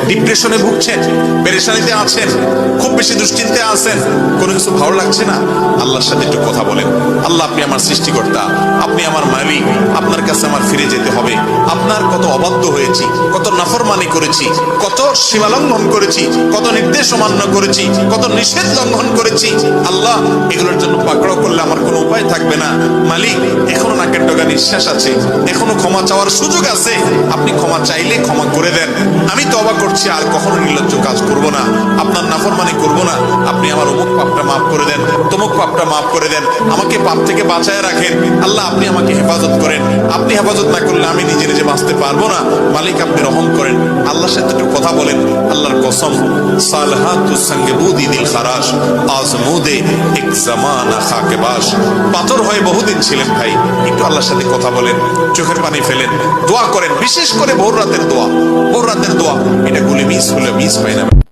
ডিপ্রেশনে ভুগছেন, পেরেশানিতে আছেন, খুব বেশি দুশ্চিন্তায় আছেন, কোনো কিছু ভালো লাগছে না, আল্লাহর সাথে একটু কথা বলেন। আল্লাহ, আপনি আমার সৃষ্টিকর্তা, আপনি আমার মালিক, আপনার কাছে আমার ফিরে যেতে হবে। আপনার কত অবাধ্য হয়েছি, কত নাফরমানি করেছি, কত সীমা লঙ্ঘন করেছি, কত নির্দেশ অমান্য করেছি, কত নিষেধ লঙ্ঘন করেছি। আল্লাহ, এগুলোর জন্য পাকড়াও করলে আমার কোনো উপায় থাকবে না। মালিক, এখনো নাকের ডগা নিঃশ্বাস আছে, এখনো ক্ষমা চাওয়ার সুযোগ আছে। আপনি ক্ষমা চাইলে ক্ষমা করে দেন। আমি তওবা করছি, আর কখনো নির্লজ্জ কাজ করব না, আপনার নাফরমানি করব না। আপনি আমার অমুক পাপটা মাফ করে দেন, তমুক পাপটা মাফ করে দেন, আমাকে পাপ থেকে বাঁচায় রাখেন। আল্লাহ, আপনি আমাকে হেফাজত করেন। আপনি হেফাজত না করলে আমি নিজে নিজে বাঁচতে পারবো না। মালিক, আপনি রহম করেন। আল্লাহর সাথে একটু কথা বলেন। আল্লাহর কসম, সালহাতুস সঙ্গে বুদি দিল খারাস, আজমুদে এক জামানা খাকে বাস। পাথর হয়ে বহুদিন ছিলেন ভাই, একটু আল্লাহর সাথে কথা বলেন, চোখের পানি ফেলেন, দোয়া করেন। বিশেষ করে ভোর রাতের দোয়া, ভোর রাতের দোয়া, এটা গুলি মিস হলে মিস পাই না।